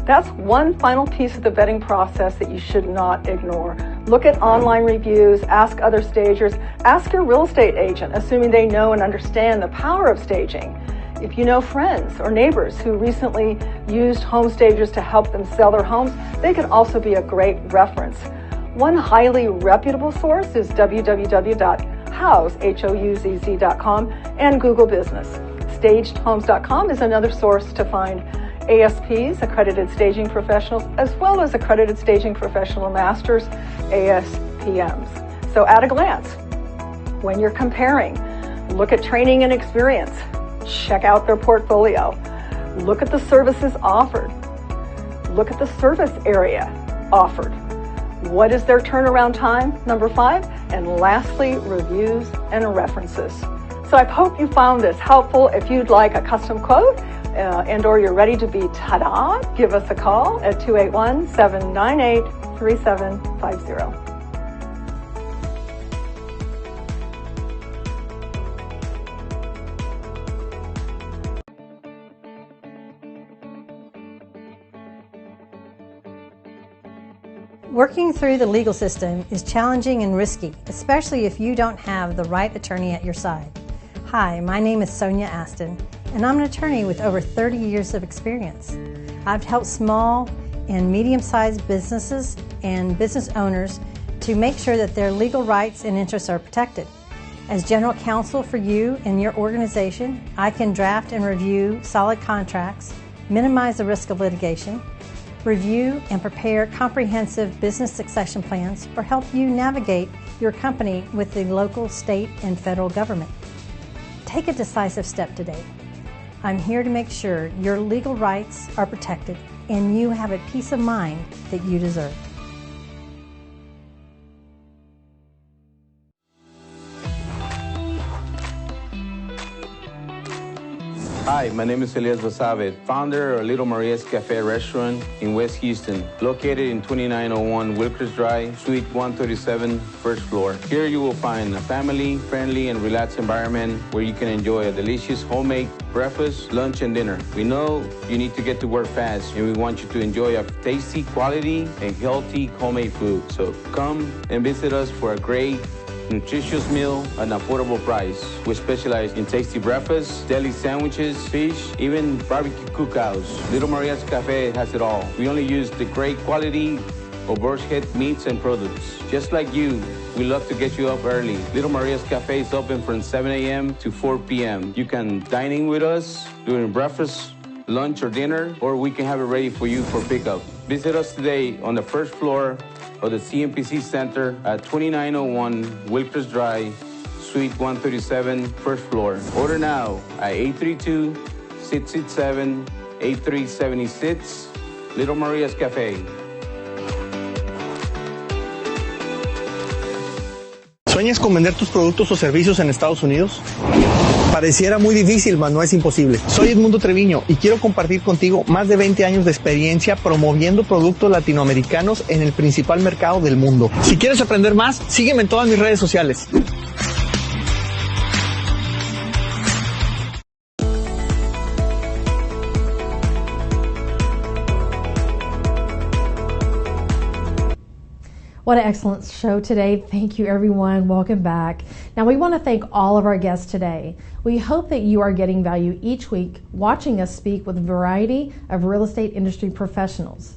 That's one final piece of the vetting process that you should not ignore. Look at online reviews, ask other stagers, ask your real estate agent, assuming they know and understand the power of staging. If you know friends or neighbors who recently used home stagers to help them sell their homes, they could also be a great reference. One highly reputable source is www.houzz.com and Google Business. StagedHomes.com is another source to find ASPs, accredited staging professionals, as well as accredited staging professional masters, ASPMs. So at a glance, when you're comparing, look at training and experience, check out their portfolio, look at the services offered, look at the service area offered. What is their turnaround time? Number 5. And lastly, reviews and references. So I hope you found this helpful. If you'd like a custom quote and or you're ready to be ta-da, give us a call at 281-798-3750. Working through the legal system is challenging and risky, especially if you don't have the right attorney at your side. Hi, my name is Sonia Aston, and I'm an attorney with over 30 years of experience. I've helped small and medium-sized businesses and business owners to make sure that their legal rights and interests are protected. As general counsel for you and your organization, I can draft and review solid contracts, minimize the risk of litigation, review and prepare comprehensive business succession plans, or help you navigate your company with the local, state, and federal government. Take a decisive step today. I'm here to make sure your legal rights are protected and you have a peace of mind that you deserve. Hi, my name is Elias Basabe, founder of Little Maria's Cafe restaurant in West Houston, located in 2901 Wilkers Drive, Suite 137, first floor. Here you will find a family-friendly and relaxed environment where you can enjoy a delicious homemade breakfast, lunch, and dinner. We know you need to get to work fast, and we want you to enjoy a tasty, quality, and healthy homemade food. So come and visit us for a great, nutritious meal at an affordable price. We specialize in tasty breakfasts, deli sandwiches, fish, even barbecue cookouts. Little Maria's Cafe has it all. We only use the great quality of bird's head meats and products. Just like you, we love to get you up early. Little Maria's Cafe is open from 7 a.m. to 4 p.m. You can dine in with us during breakfast, lunch, or dinner, or we can have it ready for you for pickup. Visit us today on the first floor of the CMPC Center at 2901 Wilkers Drive, Suite 137, first floor. Order now at 832-667-8376, Little Maria's Cafe. ¿Sueñas con vender tus productos o servicios en Estados Unidos? Pareciera muy difícil, mas no es imposible. Soy Edmundo Treviño y quiero compartir contigo más de 20 años de experiencia promoviendo productos latinoamericanos en el principal mercado del mundo. Si quieres aprender más, sígueme en todas mis redes sociales. What an excellent show today. Thank you, everyone. Welcome back. Now, we want to thank all of our guests today. We hope that you are getting value each week watching us speak with a variety of real estate industry professionals.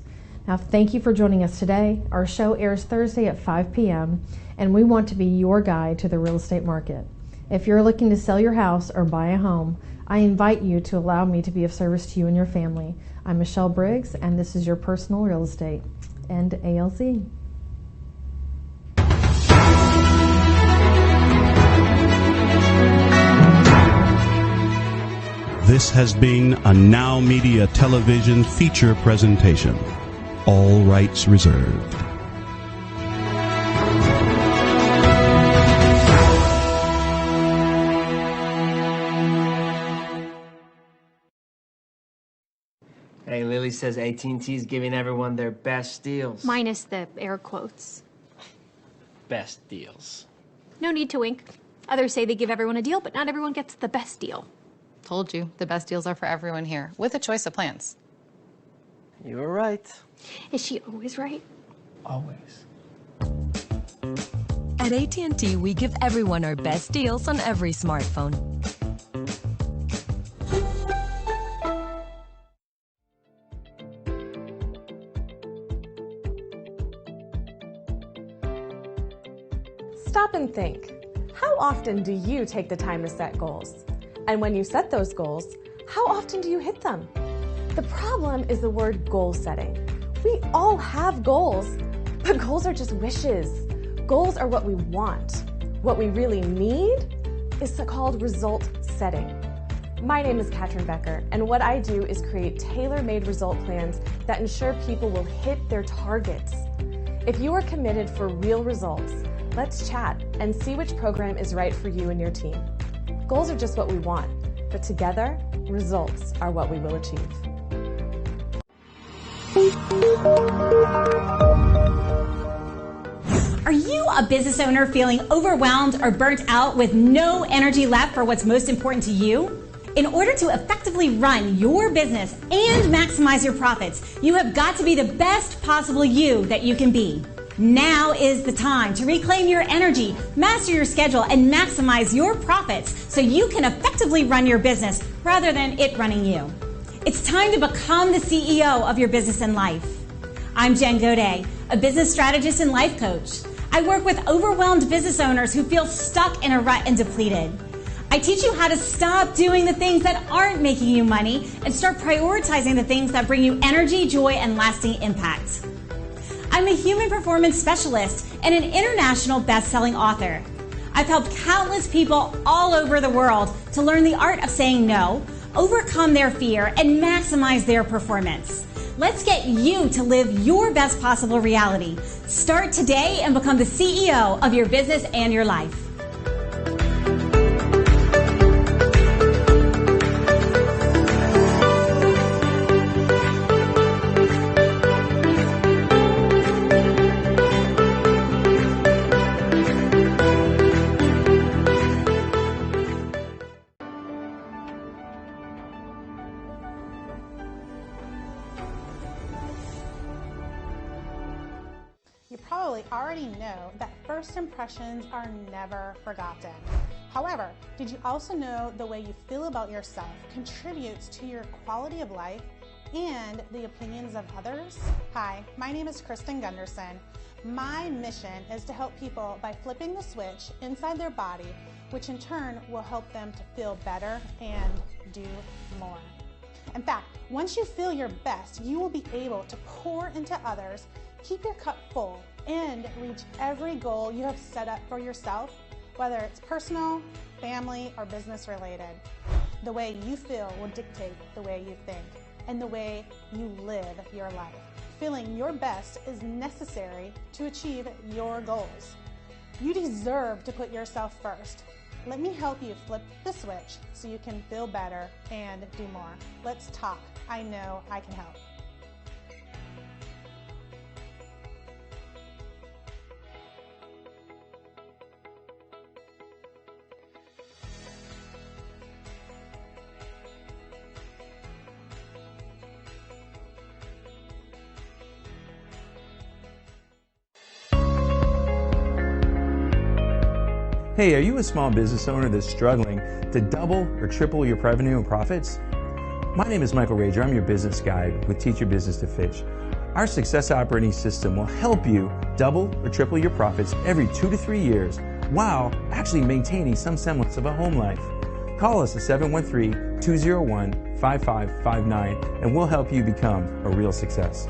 Now, thank you for joining us today. Our show airs Thursday at 5 p.m., and we want to be your guide to the real estate market. If you're looking to sell your house or buy a home, I invite you to allow me to be of service to you and your family. I'm Michelle Briggs, and this is your personal real estate and ALZ. This has been a Now Media television feature presentation. All rights reserved. Hey, Lily says AT&T is giving everyone their best deals. Minus the air quotes. Best deals. No need to wink. Others say they give everyone a deal, but not everyone gets the best deal. Told you, the best deals are for everyone here, with a choice of plans. You were right. Is she always right? Always. At AT&T, we give everyone our best deals on every smartphone. Stop and think. How often do you take the time to set goals? And when you set those goals, how often do you hit them? The problem is the word goal setting. We all have goals, but goals are just wishes. Goals are what we want. What we really need is called result setting. My name is Katrin Becker, and what I do is create tailor-made result plans that ensure people will hit their targets. If you are committed for real results, let's chat and see which program is right for you and your team. Goals are just what we want, but together, results are what we will achieve. Are you a business owner feeling overwhelmed or burnt out with no energy left for what's most important to you? In order to effectively run your business and maximize your profits, you have got to be the best possible you that you can be. Now is the time to reclaim your energy, master your schedule, and maximize your profits so you can effectively run your business rather than it running you. It's time to become the CEO of your business and life. I'm Jen Godet, a business strategist and life coach. I work with overwhelmed business owners who feel stuck in a rut and depleted. I teach you how to stop doing the things that aren't making you money and start prioritizing the things that bring you energy, joy, and lasting impact. I'm a human performance specialist and an international best-selling author. I've helped countless people all over the world to learn the art of saying no, overcome their fear, and maximize their performance. Let's get you to live your best possible reality. Start today and become the CEO of your business and your life. You probably already know that first impressions are never forgotten. However, did you also know the way you feel about yourself contributes to your quality of life and the opinions of others? Hi, my name is Kristen Gunderson. My mission is to help people by flipping the switch inside their body, which in turn will help them to feel better and do more. In fact, once you feel your best, you will be able to pour into others, keep your cup full, and reach every goal you have set up for yourself, whether it's personal, family, or business related. The way you feel will dictate the way you think and the way you live your life. Feeling your best is necessary to achieve your goals. You deserve to put yourself first. Let me help you flip the switch so you can feel better and do more. Let's talk. I know I can help. Hey, are you a small business owner that's struggling to double or triple your revenue and profits? My name is Michael Rager. I'm your business guide with Teach Your Business to Fish. Our success operating system will help you double or triple your profits every 2 to 3 years while actually maintaining some semblance of a home life. Call us at 713-201-5559 and we'll help you become a real success.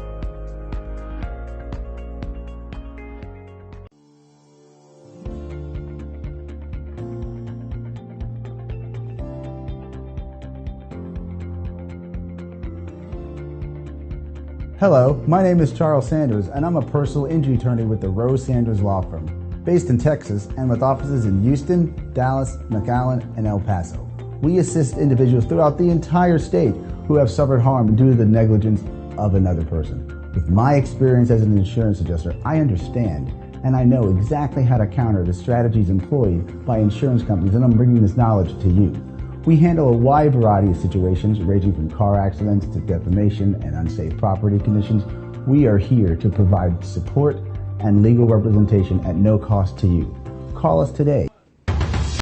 Hello, my name is Charles Sanders, and I'm a personal injury attorney with the Rose Sanders Law Firm, based in Texas and with offices in Houston, Dallas, McAllen, and El Paso. We assist individuals throughout the entire state who have suffered harm due to the negligence of another person. With my experience as an insurance adjuster, I understand and I know exactly how to counter the strategies employed by insurance companies, and I'm bringing this knowledge to you. We handle a wide variety of situations ranging from car accidents to defamation and unsafe property conditions. We are here to provide support and legal representation at no cost to you. Call us today.